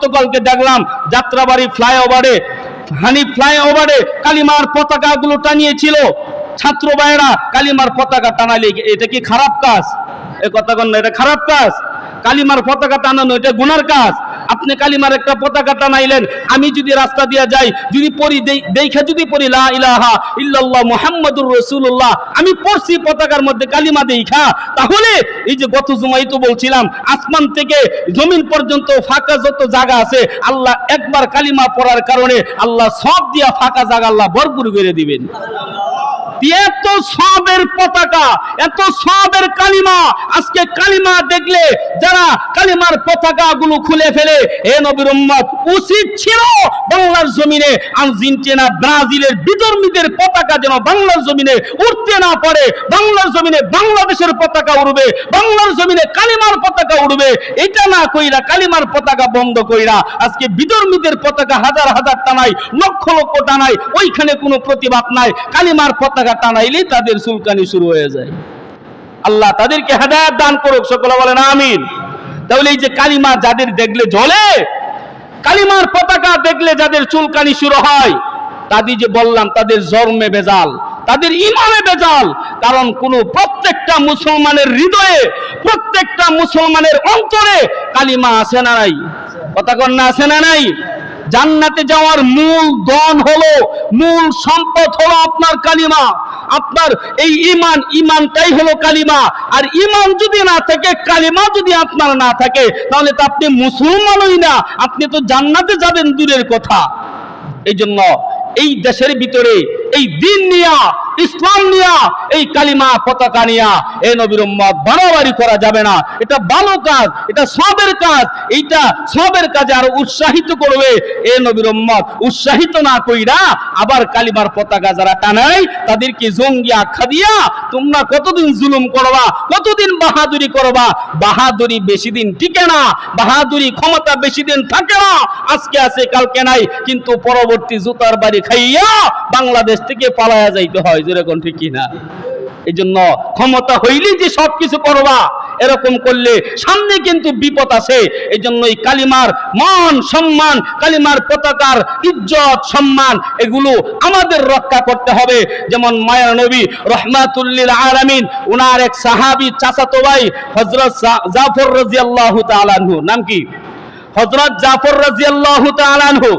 গতকালকে দেখলাম যাত্রাবাড়ি ফ্লাইওভারে, হানি ফ্লাইওভারে কালিমার পতাকাগুলো টানিয়েছিল ছাত্র ভাইয়েরা। কালিমার পতাকা টানাইলে এটা কি খারাপ কাজ? এ কথা কন না, এটা খারাপ কাজ? কালিমার পতাকা টানানো এটা গুনার কাজ। আপনি কালিমার একটা পতাকা টানাইলেন, আমি যদি রাস্তা দিয়ে যাই, যদি পড়ি দেখা যদি পড়ি লা ইলাহা ইল্লাল্লাহ মুহাম্মাদুর রাসূলুল্লাহ, আমি পড়ছি পতাকার মধ্যে কালিমা দেখা, তাহলে এই যে গত জুমাই তো বলছিলাম আসমান থেকে জমিন পর্যন্ত ফাঁকা যত জায়গা আছে, আল্লাহ একবার কালিমা পড়ার কারণে আল্লাহ সব দিয়া ফাঁকা জায়গা আল্লাহ ভরপুর করে দিবেন। এত সবের পতাকা, এত সবের কালিমা, আজকে কালিমা দেখলে যারা কালিমার পতাকা গুলো খুলে ফেলে, এ নবীর উম্মত উচিত ছিল বাংলার জমিনে আর্জেন্টিনা ব্রাজিলের বিধর্মীদের পতাকা যেন বাংলার জমিনে উঠতে না পারে। বাংলার জমিনে বাংলাদেশের পতাকা উড়বে, বাংলার জমিনে কালিমার পতাকা উড়বে। এটা না কইরা, কালিমার পতাকা বন্ধ কইরা আজকে বিধর্মীদের পতাকা হাজার হাজার টানাই, লক্ষ লক্ষ টানাই, ওইখানে কোনো প্রতিবাদ নাই। কালিমার পতাকা টানাইলেই তাদের চুলকানি শুরু হয়ে যায়। আল্লাহ তাদেরকে হেদায়েত দান করুক, সকলে বলেন আমিন। তাহলে এই যে কালিমা যাদের দেখলে জ্বলে, কালিমার পতাকা দেখলে যাদের চুলকানি শুরু হয়, তাদের যে বললাম তাদের জন্মে বেজাল, তাদের ইমানে বেজাল। কারণ কোন প্রত্যেকটা মুসলমানের হৃদয়ে, প্রত্যেকটা মুসলমানের অন্তরে কালিমা আছে না নাই? কথা কন না, আছে না নাই? জান্নাতে যাওয়ার মূল ধন হলো, মূল সম্পদ হলো আপনার কালিমা, আপনার এই ঈমান। ঈমানটাই হলো কালিমা। আর ঈমান যদি না থাকে, কালিমা যদি আপনার না থাকে, তাহলে তো আপনি মুসলমানই না, আপনি তো জান্নাতে যাবেন দূরের কথা। এই জন্য এই দেশের ভিতরে এই দিন নিয়া, ইসলাম নিয়া, এই কালিমা পতাকা নিয়া এ নবীর উম্মত বাড়াবাড়ি করা যাবে না। এটা ভালো কাজ, এটা সবের কাজ। এইটা সবের কাজে আরো উৎসাহিত করবে এ নবীর উম্মত। উৎসাহিত না কইরা আবার কালিমার পতাকা যারা টানায় তাদেরকে জঙ্গি আখ্যা দিয়া তোমরা কতদিন জুলুম করবা, কতদিন বাহাদুরি করবা। বাহাদুরি বেশি দিন টিকে না, বাহাদুরি ক্ষমতা বেশি দিন থাকে না। আজকে আছে কালকে নাই, কিন্তু পরবর্তী জুতার বাড়ি খাইয়া বাংলাদেশ থেকে পালায়া যাইতে হয়, যেরকম ঠিক কিনা? এই জন্য ক্ষমতা হইলেই যে সবকিছু করবা, এরকম করলে সামনে কিন্তু বিপদ আছে। এই জন্য এই কালিমার মান সম্মান, কালিমার পতাকার ইজ্জত সম্মান, এগুলো আমাদের রক্ষা করতে হবে। যেমন মায়ের নবী রহমাতুল লিল আলামিন, উনার এক সাহাবী চাচাতো ভাই হযরত জাফর রাদিয়াল্লাহু তাআলা আনহু, নাম কি? হযরত জাফর রাদিয়াল্লাহু তাআলা আনহু।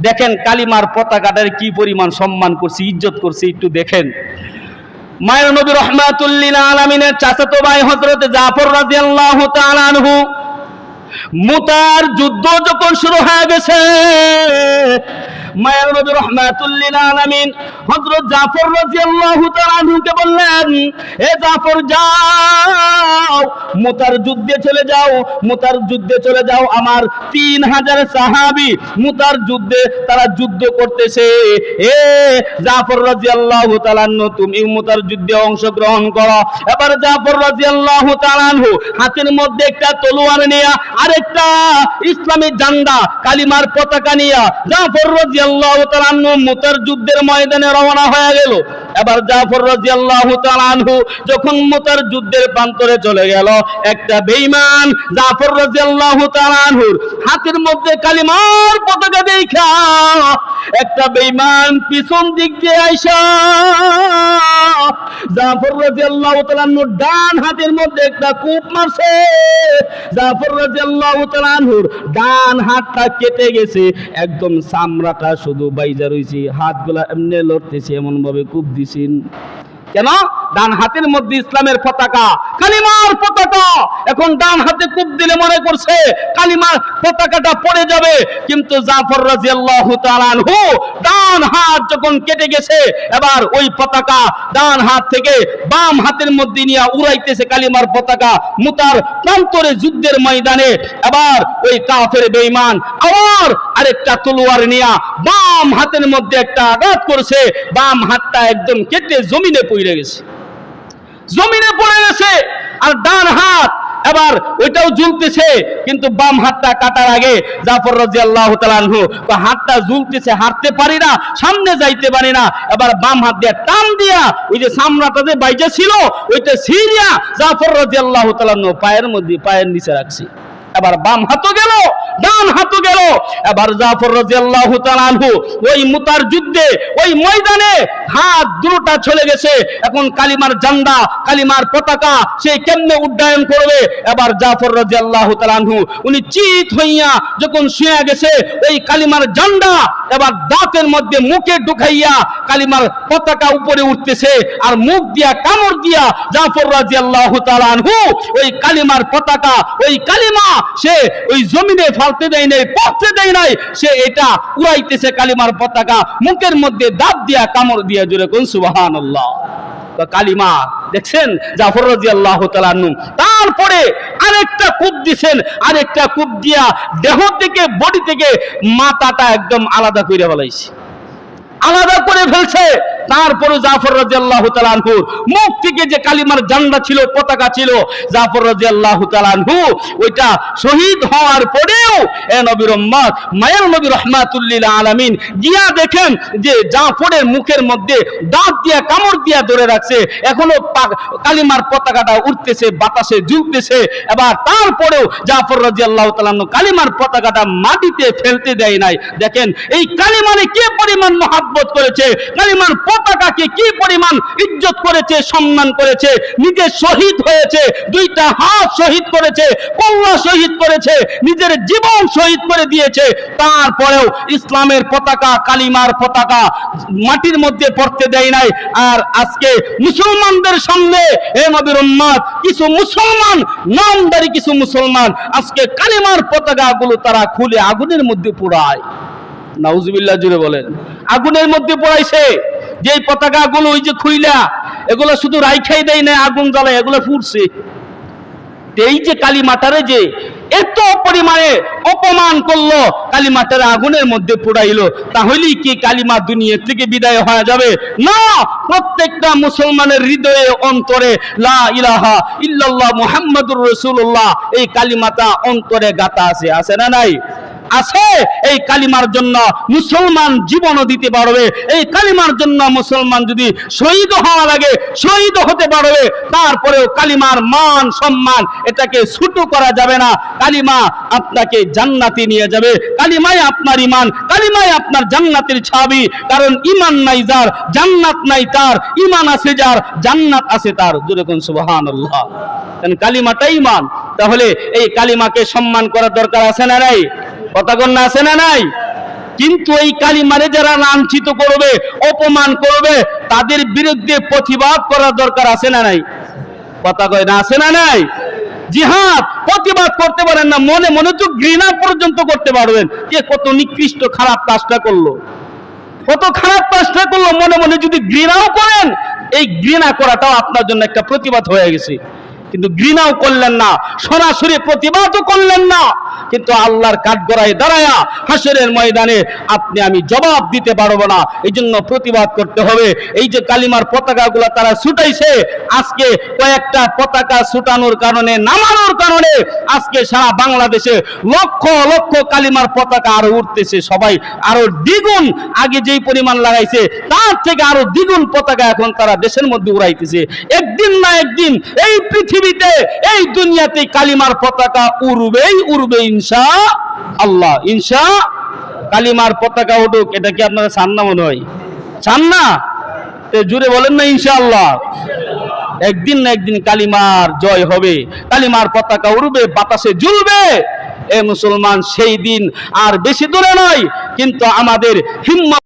দেখেন কালিমার পতাকাটার কি পরিমাণ সম্মান করছে, ইজ্জত করছে, একটু দেখেন। মায়ের নবী রহমাতুল লিল আলামিনের চাচাতো ভাই হযরত জাফর রাদিয়াল্লাহু তাআলা আনহু, মুতার যুদ্ধ যখন শুরু হয়ে গেছে, মায়ের নবী রহমাতুল লিল আলামিন হযরত জাফর রাদিয়াল্লাহু তাআলা আনহুকে বললেন, এ জাফর যাও, মুতার যুদ্ধে চলে যাও, মুতার যুদ্ধে চলে যাও। আমার 3000 সাহাবী মুতার যুদ্ধে তারা যুদ্ধ করতেছে। এ জাফর রাদিয়াল্লাহু তাআলা আনহু, তুমি মুতার যুদ্ধে অংশগ্রহণ করো। এবার জাফর রাদিয়াল্লাহু তাআলা আনহু হাতের মধ্যে একটা তলোয়ার নিয়ে, আরেকটা ইসলামী ঝান্ডা কালিমার পতাকা নিয়ে জাফর রাদিয়াল্লাহু তাআলা আনহু মুতার যুদ্ধের ময়দানে রওনা হয়ে গেল। এবার জাফর রাদিয়াল্লাহু তাআলা আনহু যখন মুতার যুদ্ধের প্রান্তরে চলে গেল, একটা বেঈমান জাফর রাদিয়াল্লাহু তাআলা আনহুর হাতের মধ্যে কালিমার পতাকা দেখা একটা বেঈমান পিছন দিক দিয়ে আইসা জাফর রাদিয়াল্লাহু তাআলা আনহুর ডান হাতের মধ্যে একটা কূপ মারছে। জাফর রাদিয়াল্লাহু তাআলা আনহুর ডান হাতটা কেটে গেছে, একদম চামড়াটা শুধু বাইজা রইছে, হাতগুলা এমনি লড়তেছে, এমন ভাবে কূপ দিছেন। কেন? ডান হাতের মধ্যে ইসলামের পতাকা, কালিমার পতাকা। এখন ডান হাতে কূপ দিলে মনে করছে কালিমার পতাকাটা পড়ে যাবে, কিন্তু জাফর রাদিয়াল্লাহু তাআলা আনহু ডান হাত যখন কেটে গেছে, এবার ওই পতাকা ডান হাত থেকে বাম হাতের মধ্যে নিয়ে উড়াইতেছে কালিমার পতাকা মুতার প্রান্তরে যুদ্ধের ময়দানে। এবার ওই কাফের বেঈমান আবার আরেকটা তলোয়ার নিয়ে বাম হাতের মধ্যে একটা আঘাত করছে, বাম হাতটা একদম কেটে জমিনে পড়ে গেছে, জমিনে পড়ে গেছে। আর ডান হাত এবার ওইটাও ঝুলতেছে, কিন্তু বাম হাতটা কাটার আগে জাফর রাদিয়াল্লাহু তাআলা আনহু হাতটা ঝুলতেছে, হাঁটতে পারি না, সামনে যাইতে পারি না। এবার বাম হাত দিয়ে টান দিয়া ওই যে চামড়াটা যে বাইজা ছিল ওইটা ছিঁড়িয়া জাফর রাদিয়াল্লাহু তাআলা আনহু পায়ের মধ্যে, পায়ের নিচে রাখছে। এবার বাম হাতও গেল, ডান হাত এবার জাফর রাদিয়াল্লাহু তাআলা আনহু ওই মুতার যুদ্ধে ওই ময়দানে হাত দুটোটা চলে গেছে, এখন কালিমার ঝান্ডা কালিমার পতাকা সে কেমনে উড্ডয়ন করবে। এবার জাফর রাদিয়াল্লাহু তাআলা আনহু উনি চিত হইয়া যখন শুয়ে গেছে ওই কালিমার ঝান্ডা এবার দাঁতের মধ্যে মুখে ঢুকাইয়া কালিমার পতাকা উপরে উঠতেছে, আর মুখ দিয়া কামড় দিয়া জাফর রাদিয়াল্লাহু তাআলা আনহু ওই কালিমার পতাকা ওই কালিমা সে ওই জমিনে ফালতে দেয় নাই, পড়তে দেয় নাই, সে এটা উড়াইতেছে কালিমার পতাকা মুখের মধ্যে দাঁত দিয়া কামড় দিয়া। জোরে কোন সুবহানাল্লাহ। কালিমা দেখছেন জাফর রাদিয়াল্লাহু তাআলা আনহু তারপরে আরেকটা কূপ দিবেন, আরেকটা কূপ দিয়া দেহ থেকে বডি থেকে মাথাটা একদম আলাদা করে ফেলাইছে, আলাদা করে ফেলছে। তারপরে জাফর রাদিয়াল্লাহু তাআলা আনহু মুখ থেকে যে কালিমার ঝান্ডা ছিল পতাকা ছিল, জাফর রাদিয়াল্লাহু তাআলা আনহু ওইটা শহীদ হওয়ার পরেও এ নবীর উম্মত মায়ের নবী রাহমাতুল লিল আলামিন গিয়া দেখেন যে জাফরের মুখের মধ্যে দাঁত দিয়া কামড় দিয়া ধরে রাখছে, এখনো কালিমার পতাকাটা উঠতেছে বাতাসে ঝুলতেছে। এবার তারপরেও জাফর রাদিয়াল্লাহু তাআলা আনহু কালিমার পতাকাটা মাটিতে ফেলতে দেয় নাই। দেখেন এই কালিমারে কি পরিমাণ মহব্বত করেছে, কালিমার পতাকাকে কি পরিমাণ ইজ্জত করেছে, সম্মান করেছে, নিজে শহীদ হয়েছে, দুইটা হাত শহীদ করেছে, কল্লা শহীদ করেছে, নিজের জীবন শহীদ করে দিয়েছে। তারপরেও ইসলামের পতাকা কালিমার পতাকা মাটির মধ্যে পড়তে দেয় নাই। আর আজকে মুসলমানদের সামনে হে নবীর উম্মত কিছু মুসলমান নামদারি কিছু মুসলমান আজকে কালিমার পতাকাগুলো তারা খুলে আগুনের মধ্যে পোড়ায়। নাউজুবিল্লাহ, জুড়ে বলেন। আগুনের মধ্যে পড়াইছে যে পতাকাগুলো ওই যে খুইলা এগুলো শুধু রাইখাই দেয় না, আগুন জ্বালায় এগুলো ফুটছে। এই যে কালিমাটারে যে এত পরিমাণে অপমান করলো, কালিমাটারে আগুনের মধ্যে পোড়াইলো, তাহলেই কি কালিমা দুনিয়া থেকে বিদায় হয়ে যাবে? না, প্রত্যেকটা মুসলমানের হৃদয়ে অন্তরে লা ইলাহা ইল্লাল্লাহ মুহাম্মাদুর রাসূলুল্লাহ এই কালিমাটা অন্তরে গাঁথা আছে, আছে না নাই? আছে। এই কালিমার জন্য মুসলমান জীবনও দিতে পারবে, এই কালিমার জন্য মুসলমান যদি শহীদ হওয়া লাগে শহীদ হতে পারবে। তারপরেও কালিমার মান সম্মান এটাকে ছোট করা যাবে না। কালিমা আপনাকে জান্নাতে নিয়ে যাবে, কালিমাই আপনার ইমান, কালিমাই আপনার জান্নাতের চাবি। কারণ ইমান নাই যার জান্নাত নাই তার, ইমান আছে যার জান্নাত আছে তার। জোরে কোন সুবহানাল্লাহ। কারণ কালিমাটাই ইমান। তাহলে এই কালিমাকে সম্মান করার দরকার আছে না নাই? কথা কন্যা আছে না নাই? কিন্তু এই কালিমারে যারা লাঞ্ছিত করবে অপমান করবে তাদের বিরুদ্ধে প্রতিবাদ করার দরকার আছে না নাই? কথা কয় না, আছে না নাই? জিহাদ প্রতিবাদ করতে পারেন না, মনে মনে তো ঘৃণা পর্যন্ত করতে পারবেন যে কত নিকৃষ্ট খারাপ কাজটা করলো, কত খারাপ কাজটা করলো, মনে মনে যদি ঘৃণাও করেন এই ঘৃণা করাটাও আপনার জন্য একটা প্রতিবাদ হয়ে গেছে। কিন্তু ঘৃণাও করলেন না, সরাসরি প্রতিবাদও করলেন না, কিন্তু আল্লাহর কাঠগড়ায় দাঁড়ায়া হাসরের ময়দানে আপনি আমি জবাব দিতে পারবো না। এই জন্য প্রতিবাদ করতে হবে। এই যে কালিমার পতাকাগুলো তারা ছুটাইছে, আজকে কয়েকটা পতাকা ছুটানোর কারণে নামানোর কারণে আজকে সারা বাংলাদেশে লক্ষ লক্ষ কালিমার পতাকা আরো উঠতেছে। সবাই আরো দ্বিগুণ, আগে যেই পরিমাণ লাগাইছে তার থেকে আরো দ্বিগুণ পতাকা এখন তারা দেশের মধ্যে উড়াইতেছে। একদিন না একদিন এই পৃথিবীতে এই দুনিয়াতে কালিমার পতাকা উড়বেই উড়বে ইনশাআল্লাহ। কালিমার পতাকা উঠুক, এটা কি আপনারা চান না? মনে হয় চান না? জুড়ে বলেন না ইনশাআল্লাহ। একদিন না একদিন কালিমার জয় হবে, কালিমার পতাকা উড়বে বাতাসে ঝুলবে। এ মুসলমান, সেই দিন আর বেশি দূরে নয়, কিন্তু আমাদের হিম্মত